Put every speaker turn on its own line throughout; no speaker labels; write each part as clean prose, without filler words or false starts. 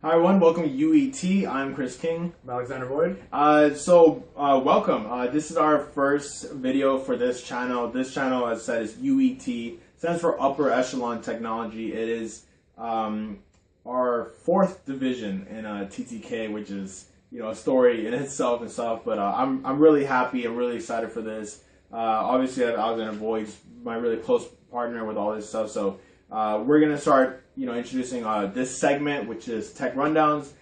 Hi everyone, welcome to UET. I'm Chris King.
I'm Alexander Boyd.
Welcome. This is our first video for this channel. This channel, as I said, is UET. Stands for Upper Echelon Technology. It is our fourth division in TTK, which is a story in itself and stuff. But I'm really happy. I'm really excited for this. Obviously, I have Alexander Boyd, my really close partner with all this stuff. So we're gonna start introducing this segment, which is tech rundowns.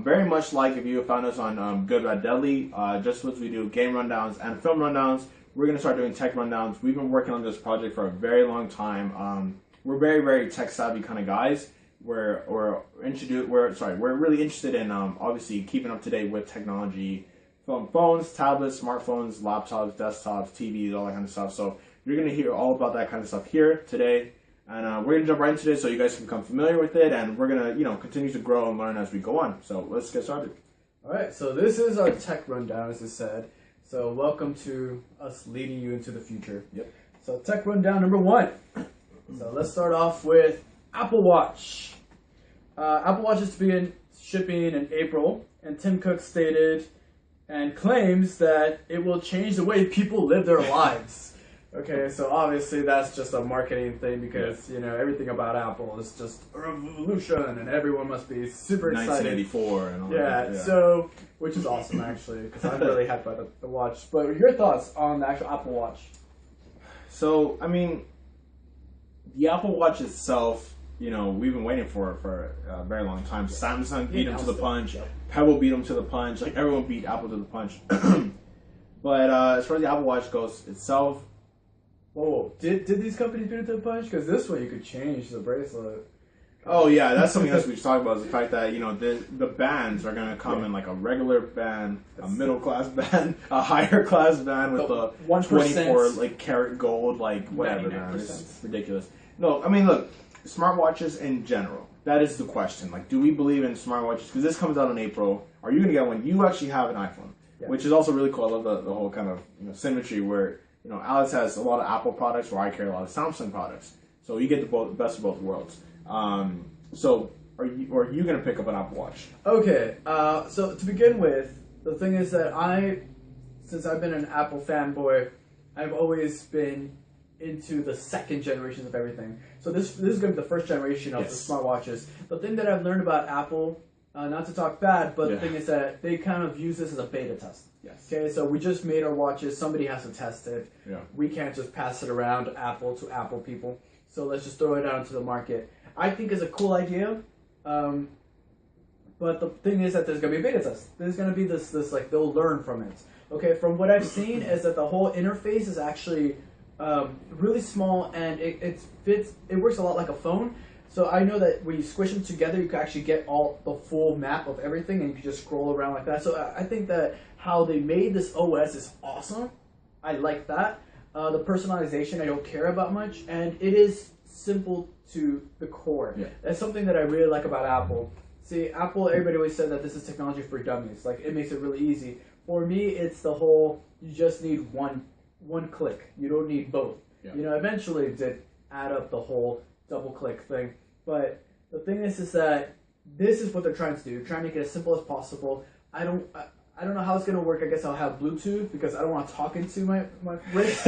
Very much like if you found us on Good Bad Deadly, just as we do game rundowns and film rundowns, we're going to start doing tech rundowns. We've been working on this project for a very long time. We're very tech savvy kind of guys. We're really interested in obviously keeping up to date with technology, phones, tablets, smartphones, laptops, desktops, TVs, all that kind of stuff. So you're going to hear all about that kind of stuff here today. And we're going to jump right into this so you guys can become familiar with it, and we're going to, continue to grow and learn as we go on. So let's get started.
All right, so this is our tech rundown, as I said. So welcome to us leading you into the future.
Yep.
So tech rundown number one. So let's start off with Apple Watch. Apple Watch is to begin shipping in April, and Tim Cook stated and claims that it will change the way people live their lives. Okay, so obviously that's just a marketing thing because, everything about Apple is just a revolution and everyone must be super excited.
1984 and all that.
Yeah, so, which is awesome actually because I'm really hyped by the watch. But your thoughts on the actual Apple Watch?
So, I mean, the Apple Watch itself, we've been waiting for it for a very long time. Samsung beat them to the punch.
Yep.
Pebble beat them to the punch. Like, everyone beat Apple to the punch. But as far as the Apple Watch goes itself,
Whoa, did these companies beat it to the punch? Because this way you could change the bracelet.
Oh yeah, that's something else we should talk about, is the fact that, the bands are going to come in like a regular band, a middle class band, a higher class band with the 24 like karat gold, like whatever, man. It's ridiculous. No, I mean, look, smartwatches in general, that is the question. Like, do we believe in smartwatches? Because this comes out in April. Are you going to get one? You actually have an iPhone, which is also really cool. I love the whole kind of symmetry where Alex has a lot of Apple products, where I carry a lot of Samsung products. So you get the best of both worlds. So are you going to pick up an Apple Watch?
Okay, so to begin with, the thing is that since I've been an Apple fanboy, I've always been into the second generations of everything. So this is going to be the first generation of the smartwatches. The thing that I've learned about Apple, not to talk bad, but the thing is that they kind of use this as a beta test.
Yes.
Okay, so we just made our watches. Somebody has to test it.
Yeah.
We can't just pass it around Apple to Apple people. So let's just throw it out into the market. I think it's a cool idea. But the thing is that there's going to be a beta test. There's going to be this like, they'll learn from it. Okay, from what I've seen is that the whole interface is actually really small, and it works a lot like a phone. So I know that when you squish them together, you can actually get the full map of everything, and you can just scroll around like that. So I think that how they made this OS is awesome. I like that. The personalization I don't care about much, and it is simple to the core.
Yeah.
That's something that I really like about Apple. See, Apple, everybody always said that this is technology for dummies. Like, it makes it really easy. For me, it's the whole, you just need one click. You don't need both.
Yeah.
Eventually it did add up the whole double click thing. But the thing is that this is what they're trying to do. They're trying to make it as simple as possible. I don't know how it's going to work. I guess I'll have Bluetooth because I don't want to talk into my wrist.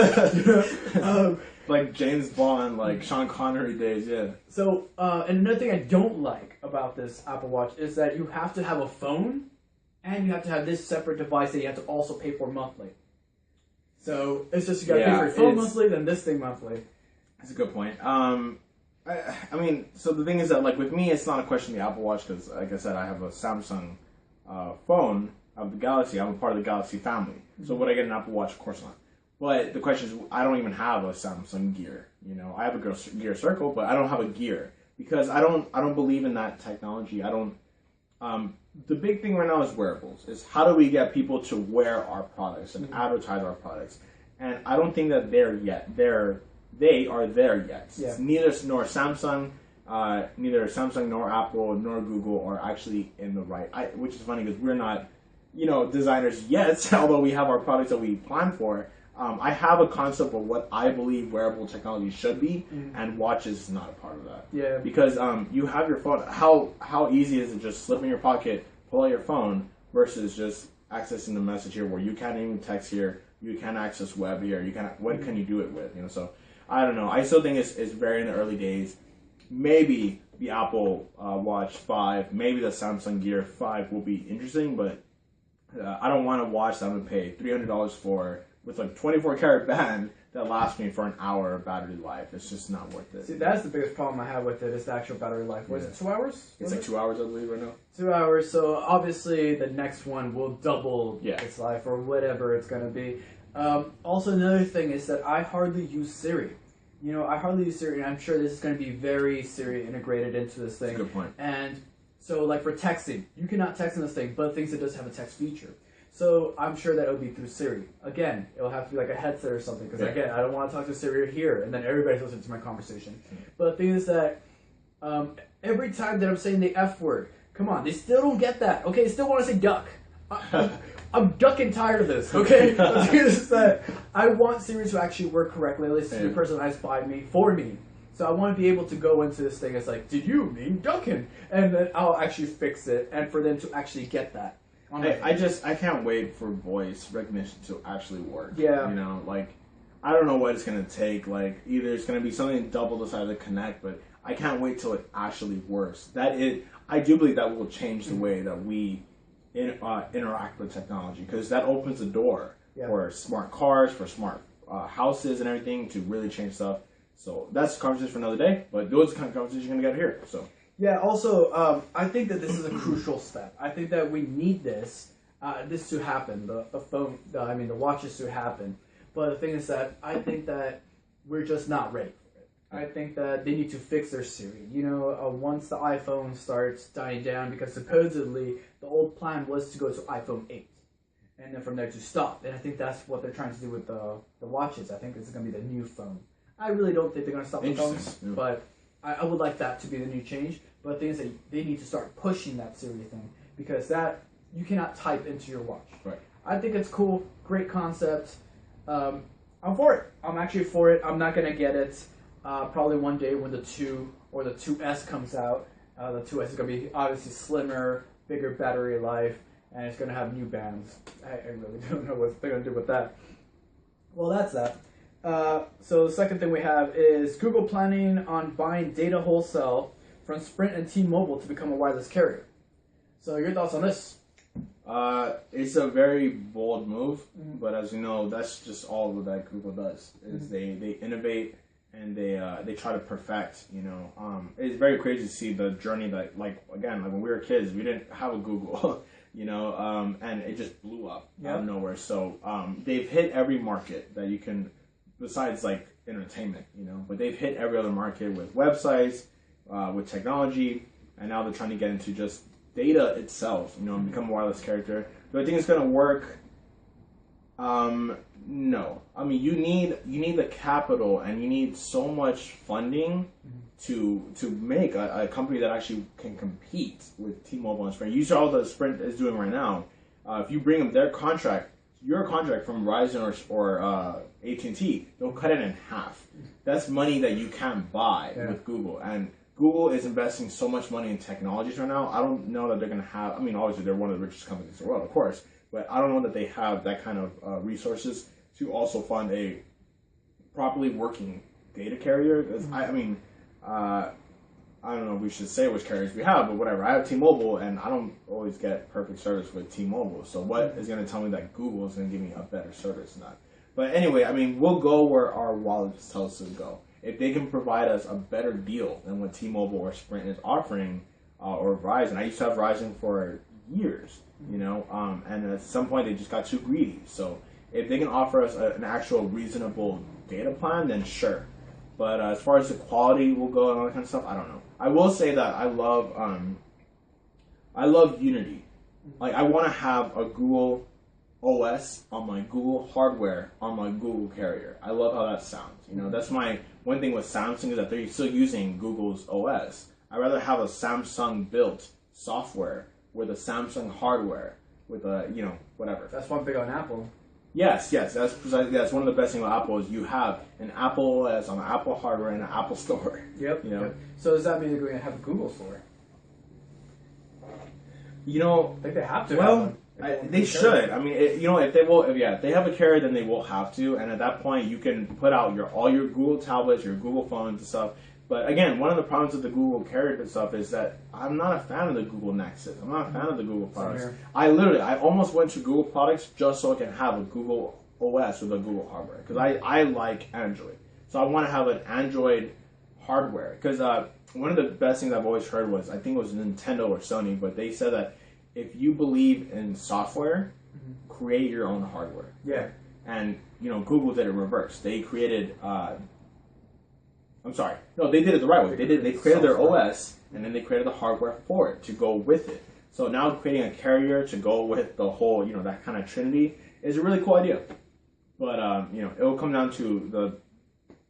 Like James Bond, like Sean Connery days, yeah.
So, and another thing I don't like about this Apple Watch is that you have to have a phone and you have to have this separate device that you have to also pay for monthly. So, it's just you got to pay for your phone monthly, then this thing monthly.
That's a good point. I mean, so the thing is that, like, with me, it's not a question of the Apple Watch because, like I said, I have a Samsung phone of the Galaxy. I'm a part of the Galaxy family. So would I get an Apple Watch? Of course not. But the question is, I don't even have a Samsung Gear. I have a Gear Circle, but I don't have a Gear because I don't believe in that technology. I don't. The big thing right now is wearables. Is how do we get people to wear our products and advertise our products? And I don't think that they're yet. They are there yet.
Yeah.
Neither Samsung nor Apple nor Google are actually in the right. Which is funny because we're not, designers yet. Although we have our products that we plan for, I have a concept of what I believe wearable technology should be, and watches is not a part of that.
Yeah.
Because you have your phone. How easy is it just slip in your pocket, pull out your phone, versus just accessing the message here where you can't even text here, you can't access web here, you can't. What can you do it with? So I don't know. I still think it's very in the early days. Maybe the Apple Watch 5, maybe the Samsung Gear 5 will be interesting, but I don't want a watch that I'm gonna pay $300 for with a 24-karat band that lasts me for an hour of battery life. It's just not worth it.
See, that's the biggest problem I have with it is the actual battery life. Was it 2 hours?
It's like 2 hours, I believe, right now.
2 hours. So obviously the next one will double
Yeah.
its life or whatever it's gonna be. Also, another thing is that I hardly use Siri. I hardly use Siri, and I'm sure this is going to be very Siri integrated into this thing.
That's a good point.
And so, like for texting, you cannot text in this thing, but thinks it does have a text feature. So I'm sure that it'll be through Siri. Again, it'll have to be like a headset or something, because again, I don't want to talk to Siri here, and then everybody's listening to my conversation. But the thing is that every time that I'm saying the F word, come on, they still don't get that. Okay, they still want to say duck. I'm ducking tired of this, okay? The thing is that I want Siri to actually work correctly, at least to be personalized by me, for me. So I want to be able to go into this thing as like, did you mean ducking? And then I'll actually fix it, and for them to actually get that.
I can't wait for voice recognition to actually work.
Yeah.
I don't know what it's going to take. Like, either it's going to be something double the size of the Connect, but I can't wait till it actually works. I do believe that will change the way that we interact with technology, because that opens the door for smart cars, for smart houses and everything to really change stuff. So that's a conversation for another day, but those kind of conversations you're going to get here. So
yeah, also, I think that this is a crucial step. I think that we need this to happen, the watches to happen. But the thing is that I think that we're just not ready for it. I think that they need to fix their Siri. Once the iPhone starts dying down, because supposedly the old plan was to go to iPhone 8. And then from there to stop. And I think that's what they're trying to do with the watches. I think this is going to be the new phone. I really don't think they're going to stop the phones, but I would like that to be the new change. But the thing is that they need to start pushing that Siri thing, because that you cannot type into your watch.
Right.
I think it's cool, great concept. I'm for it. I'm actually for it. I'm not going to get it. Probably one day when the 2 or the 2S comes out. The 2S is going to be obviously slimmer, bigger battery life, and it's going to have new bands. I really don't know what they're going to do with that. Well, that's that. So the second thing we have is Google planning on buying data wholesale from Sprint and T-Mobile to become a wireless carrier. So your thoughts on this?
It's a very bold move, but as you know, that's just all that Google does. Is they innovate and they try to perfect. It's very crazy to see the journey that when we were kids, we didn't have a Google, and it just blew up out of nowhere. So they've hit every market that you can, besides entertainment, but they've hit every other market with websites, with technology, and now they're trying to get into just data itself, and become a wireless character. Do I think it's going to work? No. I mean, you need the capital, and you need so much funding to make a company that actually can compete with T-Mobile and Sprint. You saw what the Sprint is doing right now. If you bring them their contract, your contract from Verizon or AT&T, they'll cut it in half. That's money that you can't buy with Google. And Google is investing so much money in technologies right now. I don't know that they're going to have, obviously they're one of the richest companies in the world, of course, but I don't know that they have that kind of resources to also fund a properly working data carrier. I don't know if we should say which carriers we have, but whatever. I have T-Mobile, and I don't always get perfect service with T-Mobile. So what is going to tell me that Google is going to give me a better service? Not. But anyway, we'll go where our wallets tell us to go. If they can provide us a better deal than what T-Mobile or Sprint is offering, or Verizon. I used to have Verizon for years, and at some point they just got too greedy. So if they can offer us an actual reasonable data plan, then sure. But as far as the quality will go and all that kind of stuff, I don't know. I will say that I love Unity. I want to have a Google OS on my Google hardware on my Google carrier. I love how that sounds. That's my one thing with Samsung, is that they're still using Google's OS. I'd rather have a Samsung built software with a Samsung hardware with a whatever.
That's one thing on Apple.
Yes, that's precisely that's one of the best things about Apple is you have an Apple OS on an Apple hardware and an Apple Store.
Yep.
You know.
Yep. So does that mean they're going to have a Google Store?
You know,
I think they have to.
well, they should. I mean, if they have a carrier, then they will have to. And at that point, you can put out all your Google tablets, your Google phones and stuff. But again, one of the problems with the Google carrier and stuff is that I'm not a fan of the Google Nexus. I'm not a fan of the Google products. I almost went to Google products just so I can have a Google OS with a Google hardware because I like Android. So I want to have an Android hardware because one of the best things I've always heard was, I think it was Nintendo or Sony, but they said that if you believe in software, create your own hardware.
Yeah.
And, Google did it reverse. They created, I'm sorry. No, they did it the right way. They created their OS, and then they created the hardware for it to go with it. So now creating a carrier to go with the whole, that kind of trinity is a really cool idea. But, it will come down to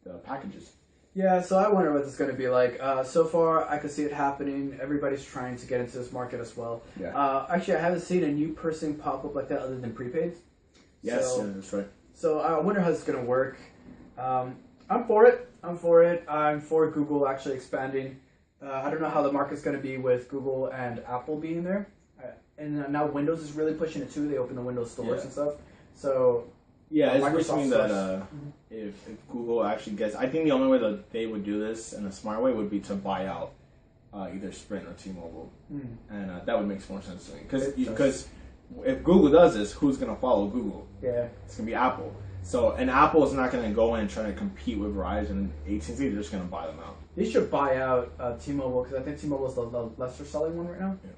the packages.
Yeah, so I wonder what this is going to be like. So far, I could see it happening. Everybody's trying to get into this market as well.
Yeah.
Actually, I haven't seen a new person pop up like that other than prepaids.
Yes, yeah, that's right.
So I wonder how this is going to work. I'm for it. I'm for Google actually expanding. I don't know how the market's going to be with Google and Apple being there. And now Windows is really pushing it too. They open the Windows stores and stuff. So
yeah, it's between that if Google actually gets... I think the only way that they would do this in a smart way would be to buy out either Sprint or T-Mobile. And that would make more sense to me. Because if Google does this, who's going to follow Google?
Yeah.
It's going to be Apple. So, and Apple is not going to go in and try to compete with Verizon and AT&T. They're just going to buy them out.
They should buy out T-Mobile because I think T-Mobile is the lesser selling one right now. Yeah.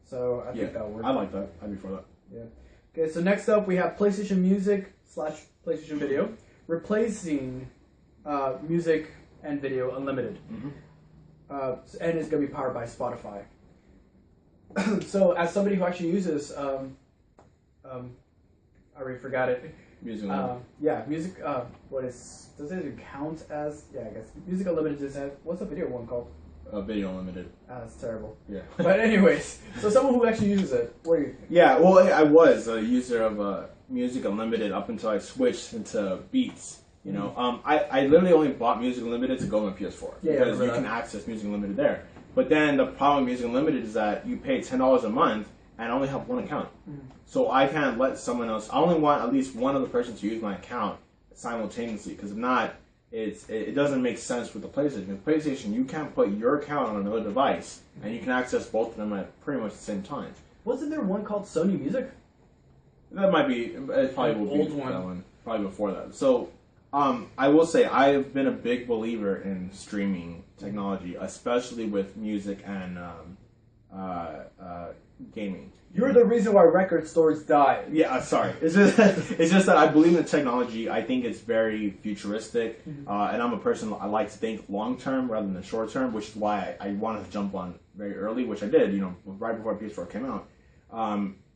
So I think that would work.
I like that. I'd be for that.
Yeah. Okay, so next up we have PlayStation Music / PlayStation Video replacing music and video unlimited. And it's going to be powered by Spotify. So as somebody who actually uses, I already forgot it.
Music Unlimited.
Yeah, music. Does it count as? Yeah, I guess Music Unlimited does have. What's the video one called?
Video Unlimited.
That's terrible.
Yeah.
But anyways, so someone who actually uses it, what do you think?
Yeah, well, I was a user of Music Unlimited up until I switched into Beats. I literally only bought Music Unlimited to go on my PS4 because you can access Music Unlimited there. But then the problem with Music Unlimited is that you pay $10 a month and I only have one account. So I can't let someone else... I only want at least one other person to use my account simultaneously because if not, it doesn't make sense with the PlayStation. With PlayStation, you can't put your account on another device and you can access both of them at pretty much the same time.
Wasn't there one called Sony Music?
That might be... It probably will be
old one.
That one. Probably before that. So... I will say I've been a big believer in streaming technology, especially with music and gaming.
You're the reason why record stores died.
Yeah, sorry. It's just that I believe in the technology. I think it's very futuristic, and I'm a person I like to think long term rather than short term, which is why I wanted to jump on very early, which I did. Right before PS4 came out,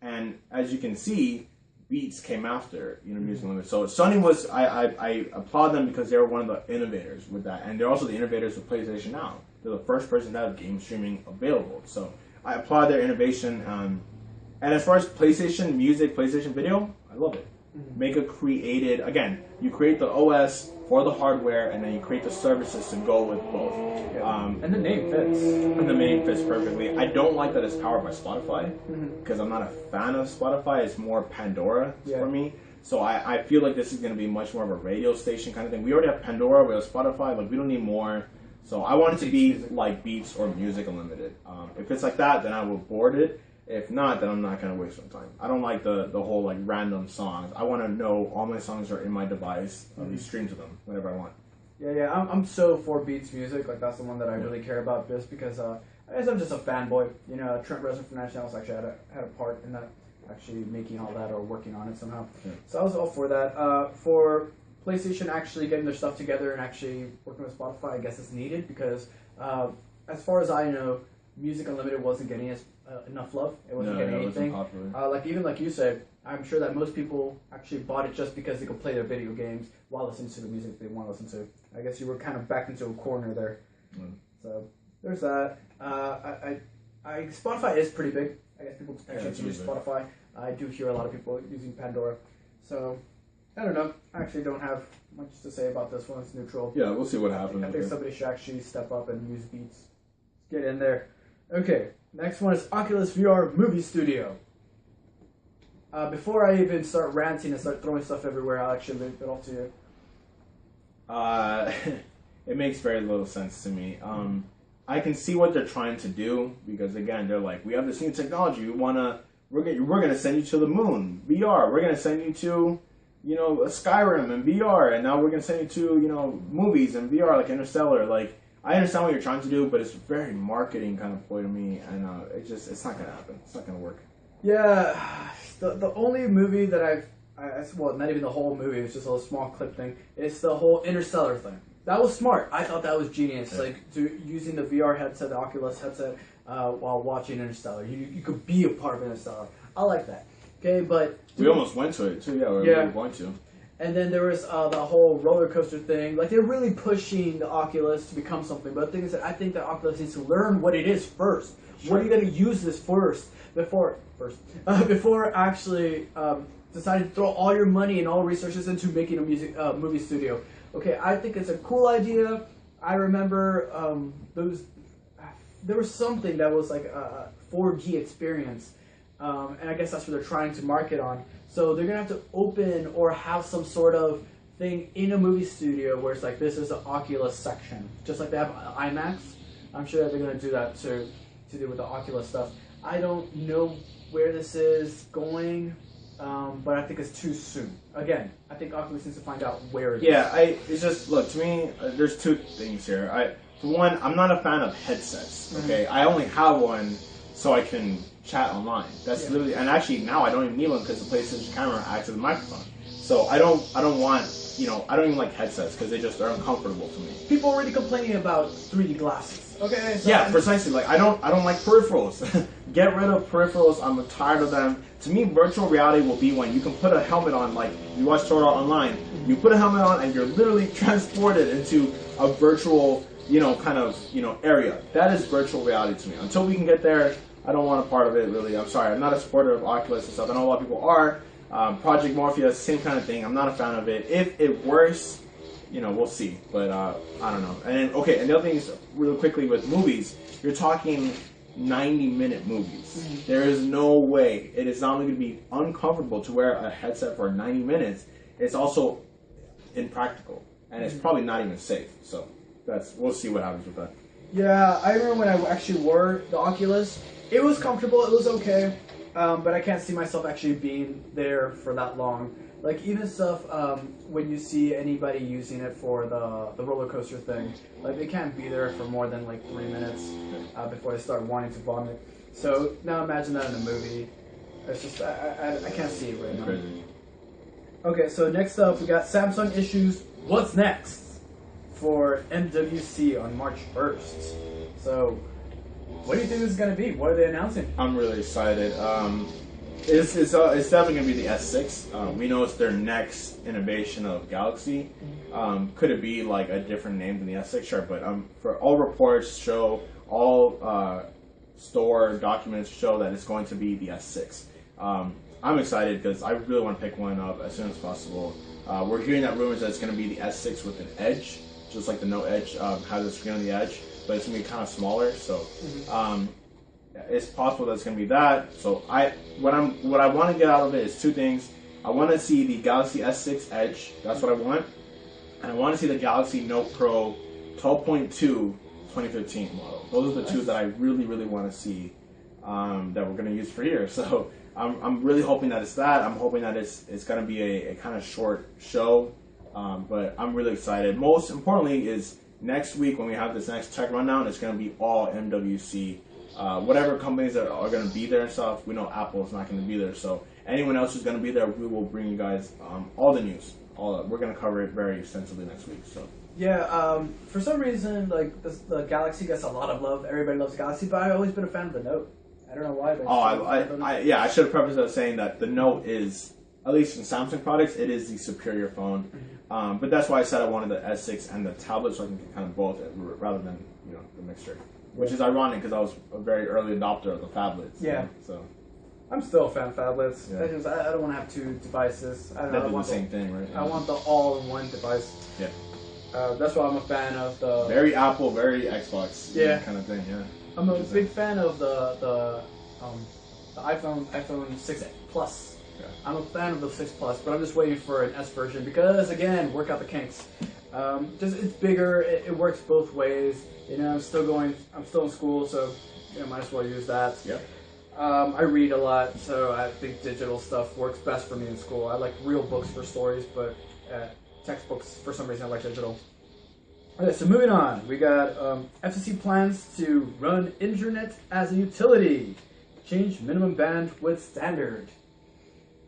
and as you can see. Beats came after, Music Unlimited. So Sony was, I applaud them because they were one of the innovators with that. And they're also the innovators with PlayStation Now. They're the first person to have game streaming available. So I applaud their innovation. And as far as PlayStation Music, PlayStation Video, I love it. Make a created, again, you create the OS for the hardware and then you create the services to go with both.
And the name fits.
And the name fits perfectly. I don't like that it's powered by Spotify because I'm not a fan of Spotify. It's more Pandora for me. So I feel like this is going to be much more of a radio station kind of thing. We already have Pandora, we have Spotify, like we don't need more. So I want it to be like Beats or Music Unlimited. If it's like that, then I will board it. If not, then I'm not going to waste my time. I don't like the whole like random songs. I want to know all my songs are in my device. I'll be streamed to them whenever I want.
Yeah. I'm so for Beats Music. Like that's the one that I really care about, just because I guess I'm just a fanboy. Trent Reznor from Nationals actually had a part in that, actually making all that or working on it somehow. Yeah. So I was all for that. For PlayStation actually getting their stuff together and actually working with Spotify, I guess it's needed because as far as I know, Music Unlimited wasn't getting enough love. It wasn't getting anything. Even like you said, I'm sure that most people actually bought it just because they could play their video games while listening to the music they want to listen to. I guess you were kind of backed into a corner there. So there's that. Spotify is pretty big. I guess people actually use Spotify. I do hear a lot of people using Pandora. So, I don't know. I actually don't have much to say about this one. It's neutral.
Yeah, we'll see what happens.
I think somebody should actually step up and use Beats. Get in there. Okay, next one is Oculus VR Movie Studio. Before I even start ranting and start throwing stuff everywhere, I'll actually leave it off to you.
It makes very little sense to me. I can see what they're trying to do because again, they're like, we have this new technology. We're gonna send you to the moon, VR. We're gonna send you to, Skyrim and VR, and now we're gonna send you to, movies and VR like Interstellar. Like, I understand what you're trying to do, but it's very marketing kind of ploy to me, and it's not gonna happen. It's not gonna work.
Yeah, the only movie that well, not even the whole movie, it's just a little small clip thing, is the whole Interstellar thing. That was smart. I thought that was genius.
Yeah.
Like, using the VR headset, the Oculus headset, while watching Interstellar. You could be a part of Interstellar. I like that. Okay, but...
We almost went to it, too. Yeah, we were going to.
And then there was the whole roller coaster thing. Like, they're really pushing the Oculus to become something. But the thing is that I think the Oculus needs to learn what it is first. Sure. What are you going to use this before actually deciding to throw all your money and all resources into making a movie studio? Okay, I think it's a cool idea. I remember there was something that was like a 4D experience, and I guess that's what they're trying to market on. So they're gonna have to open or have some sort of thing in a movie studio where it's like, this is the Oculus section, just like they have IMAX. I'm sure that they're gonna do that to do with the Oculus stuff. I don't know where this is going. But I think it's too soon. Again, I think Oculus needs to find out where it is.
Yeah, it's just, look, to me, there's two things here. For one, I'm not a fan of headsets, okay? I only have one so I can chat online. That's literally, and actually now I don't even need one because the PlayStation camera acts as a microphone. So I don't want, I don't even like headsets because they're uncomfortable for me.
People are already complaining about 3D glasses. Okay. So
yeah, precisely. Like I don't like peripherals. Get rid of peripherals. I'm tired of them. To me, virtual reality will be when you can put a helmet on, like you watch Torah online. You put a helmet on and you're literally transported into a virtual, area. That is virtual reality to me. Until we can get there, I don't want a part of it. Really, I'm sorry. I'm not a supporter of Oculus and stuff. I know a lot of people are. Project Morpheus, same kind of thing. I'm not a fan of it. If it works, we'll see. But I don't know. And then, and the other thing is, really quickly with movies, you're talking 90-minute movies. There is no way. It is not only going to be uncomfortable to wear a headset for 90 minutes, it's also impractical. And it's probably not even safe. So we'll see what happens with that.
Yeah, I remember when I actually wore the Oculus. It was comfortable. It was okay. But I can't see myself actually being there for that long. Like, even stuff, when you see anybody using it for the roller coaster thing, like, they can't be there for more than, 3 minutes before they start wanting to vomit. So, now imagine that in a movie. It's just, I can't see it right now.
Crazy.
Okay, so next up, we got Samsung issues What's Next for MWC on March 1st. So, what do you think this is going to be? What are they announcing?
I'm really excited. It's definitely going to be the S6. We know it's their next innovation of Galaxy. Could it be like a different name than the S6? Sure, but for all reports show, all store documents show that it's going to be the S6. I'm excited because I really want to pick one up as soon as possible. We're hearing that rumors that it's going to be the S6 with an edge, just like the Note Edge has a screen on the edge, but it's going to be kind of smaller. So. It's possible that it's going to be that. So what I want to get out of it is two things. I want to see the Galaxy S6 Edge. That's what I want. And I want to see the Galaxy Note Pro 12.2 2015 model. Those are the two that I really, really want to see that we're going to use for here. So I'm really hoping that it's that. I'm hoping that it's going to be a kind of short show. But I'm really excited. Most importantly is next week when we have this next tech rundown, it's going to be all MWC. Whatever companies that are going to be there and stuff, we know Apple is not going to be there. So anyone else who's going to be there, we will bring you guys all the news. We're going to cover it very extensively next week. So
yeah, for some reason, the Galaxy gets a lot of love. Everybody loves Galaxy, but I've always been a fan of the Note. I don't know why. But
I should have prefaced that saying that the Note is, at least in Samsung products, it is the superior phone. But that's why I said I wanted the S6 and the tablet, so I can get kind of both rather than the mixture. Which is ironic because I was a very early adopter of the phablets.
Yeah.
So.
I'm still a fan of phablets.
Yeah.
I don't want to have two devices. I don't know.
That
I
do the
want
same thing, right?
I want the all-in-one device.
Yeah.
That's why I'm a fan of the.
Very Apple, very Xbox.
Yeah.
Kind of thing. Yeah.
I'm a big fan of the iPhone 6 Plus.
Yeah.
I'm a fan of the 6 Plus, but I'm just waiting for an S version because, again, work out the kinks. Just it's bigger. It works both ways. You know, I'm still in school, so might as well use that.
Yeah.
I read a lot, so I think digital stuff works best for me in school. I like real books for stories, but textbooks, for some reason, I like digital. Okay, so moving on. We got FCC plans to run internet as a utility. Change minimum bandwidth standard.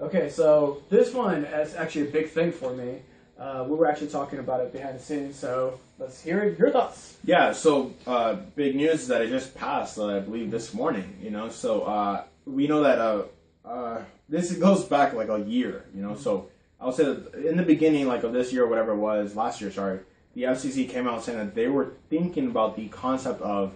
Okay, so this one is actually a big thing for me. We were actually talking about it behind the scenes, so let's hear it. Your thoughts.
Yeah, so big news is that it just passed, I believe, this morning, so we know that this goes back like a year, so I'll say that in the beginning, like of this year, or whatever it was, last year, sorry, the FCC came out saying that they were thinking about the concept of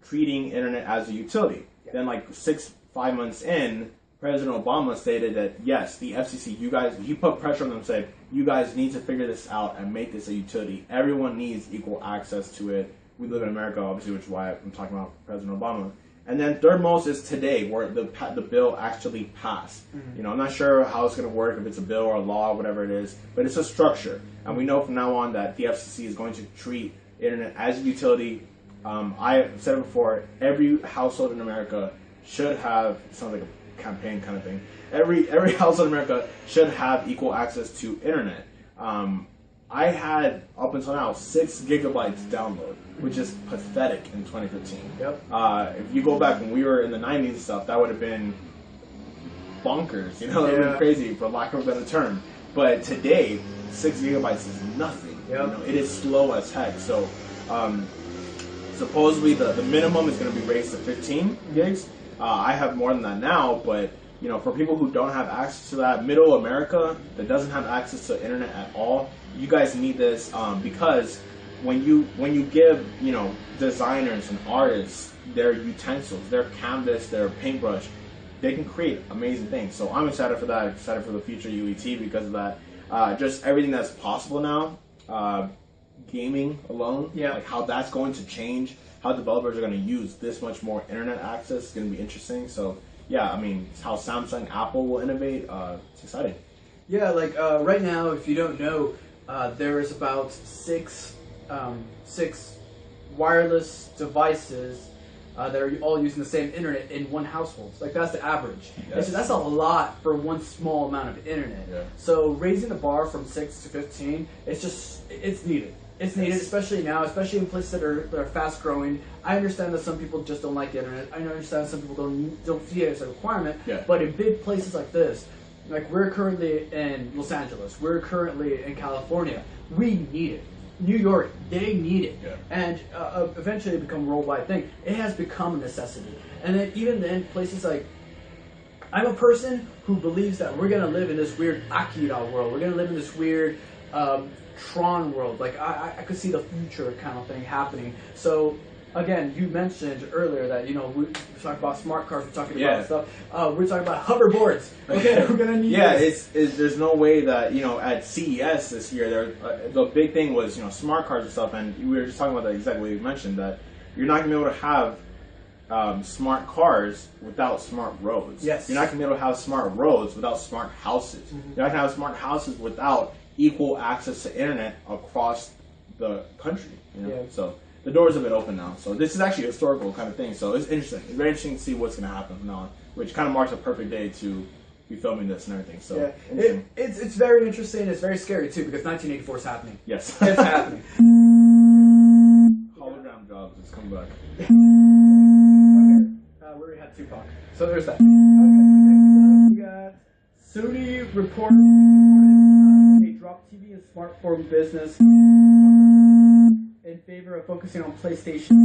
treating internet as a utility. Yeah. Then like 5 months in, President Obama stated that yes, the FCC, he put pressure on them, said, you guys need to figure this out and make this a utility. Everyone needs equal access to it. We live in America, obviously, which is why I'm talking about President Obama. And then third most is today, where the bill actually passed. Mm-hmm. I'm not sure how it's going to work, if it's a bill or a law, whatever it is, but it's a structure. And we know from now on that the FCC is going to treat internet as a utility. I said it before, every household in America should have, it sounds like a campaign kind of thing, every household in America should have equal access to internet. I had, up until now, 6 gigabytes download, which is pathetic in 2015.
Yep.
If you go back when we were in the 90s and stuff, that would have been bonkers, it would have been crazy, for lack of a better term. But today, 6 gigabytes is nothing.
Yep.
It is slow as heck. So, supposedly the minimum is going to be raised to 15 gigs. I have more than that now, but for people who don't have access to that, middle America that doesn't have access to internet at all, you guys need this because when you give designers and artists their utensils, their canvas, their paintbrush, they can create amazing things. So I'm excited for that. I'm excited for the future UET because of that. Just everything that's possible now. Gaming alone, like how that's going to change, how developers are going to use this much more internet access is going to be interesting. So yeah, I mean, how Samsung, Apple will innovate. It's exciting. Yeah,
like right now, if you don't know, there is about six wireless devices that are all using the same internet in one household. Like that's the average. Yes. So that's a lot for one small amount of internet. Yeah. So raising the bar from 6 to 15, it's needed. It's needed, especially now, especially in places that are fast growing. I understand that some people just don't like the internet. I understand some people don't see it as a requirement. Yeah. But in big places like this, like we're currently in Los Angeles, we're currently in California, we need it. New York, they need it. Yeah. And eventually it become a worldwide thing. It has become a necessity. And then even then, places like, I'm a person who believes that we're going to live in this weird Akira world. We're going to live in this weird Tron world. Like I could see the future kind of thing happening. So again, you mentioned earlier that we're talking about smart cars, we're talking about stuff. We're talking about hoverboards. Okay, we're gonna need. Yeah,
there's no way that at CES this year the big thing was smart cars and stuff, and we were just talking about that exactly what you mentioned, that you're not gonna be able to have smart cars without smart roads. Yes. You're not gonna be able to have smart roads without smart houses. Mm-hmm. You're not gonna have smart houses without equal access to internet across the country. So the doors have been open now. So this is actually a historical kind of thing. So it's interesting. It's very interesting to see what's going to happen from now on, which kind of marks a perfect day to be filming this and everything. So
it's very interesting. It's very scary too because 1984 is happening.
Yes,
it's happening.
Hologram jobs is coming back.
Okay, we already had Tupac. So there's that. Okay, next up we got Sony reports they dropped TV and smartphone business in favor of focusing on PlayStation.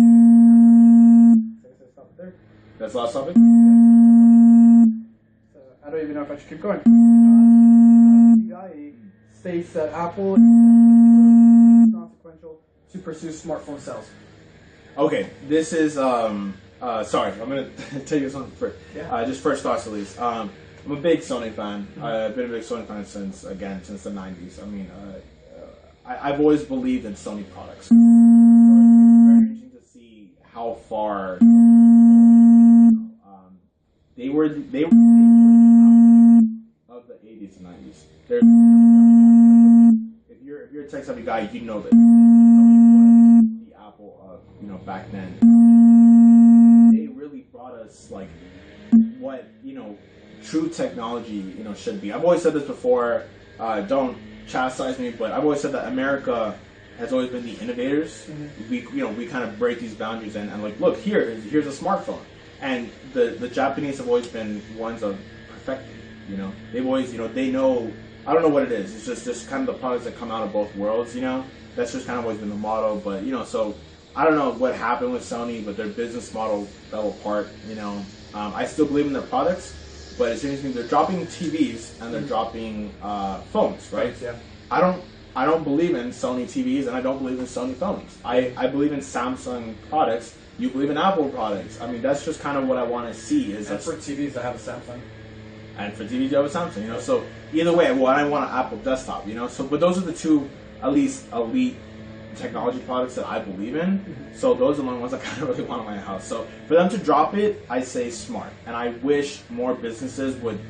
Stop it there.
That's the last topic?
So I don't even know if I should keep going. States that Apple is consequential to pursue smartphone sales.
Okay, this is Sorry, I'm gonna tell you something first.
Yeah.
Just first thoughts, at least. I'm a big Sony fan. I've been a big Sony fan since the 90s. I mean, I've always believed in Sony products. So it's very interesting to see how far they were the Apple of the 80s and 90s. There's if you're a tech savvy guy, you know that Sony was the Apple of back then. They really brought us like what true technology should be. I've always said this before. Don't chastise me, but I've always said that America has always been the innovators. We kind of break these boundaries and like, look, here's a smartphone. And the Japanese have always been ones of perfecting. They've always they know. I don't know what it is. It's just kind of the products that come out of both worlds. That's just kind of always been the motto. But so I don't know what happened with Sony, but their business model fell apart. I still believe in their products, but it's interesting. They're dropping TVs and they're dropping phones, right?
Yeah.
I don't believe in Sony TVs and I don't believe in Sony phones. I believe in Samsung products. You believe in Apple products. I mean, that's just kind of what I want to see. And
for TVs, I have a Samsung.
And for TVs, you have a Samsung. So either way, I want an Apple desktop. So, but those are the two, at least, elite technology products that I believe in. So those are the only ones I kind of really want in my house. So for them to drop it, I say smart. And I wish more businesses would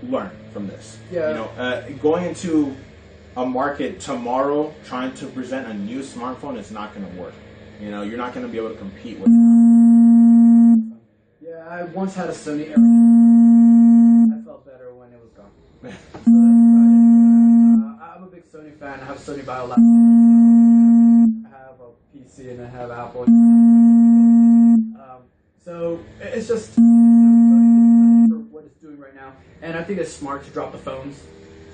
learn from this.
Yeah.
Going into a market tomorrow trying to present a new smartphone is not going to work. You're not going to be able to compete with Apple.
Yeah, I once had a Sony Ericsson. I felt better when it was gone. So that's excited. I'm a big Sony fan. I have a Sony Bio laptop as well. I have a PC and I have Apple. So it's just Sony for what it's doing right now. And I think it's smart to drop the phones.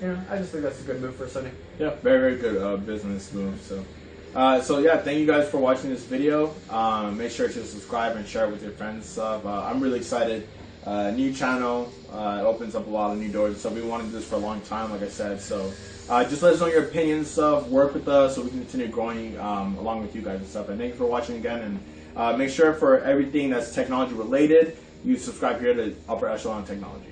I just think that's a good move for Sony.
Yeah, very, very good business move. So yeah, thank you guys for watching this video. Make sure to subscribe and share it with your friends and stuff. I'm really excited. New channel, it opens up a lot of new doors. So we wanted this for a long time, like I said. So just let us know your opinions, stuff. Work with us so we can continue growing along with you guys and stuff. And thank you for watching again. And make sure for everything that's technology related, you subscribe here to Upper Echelon Technology.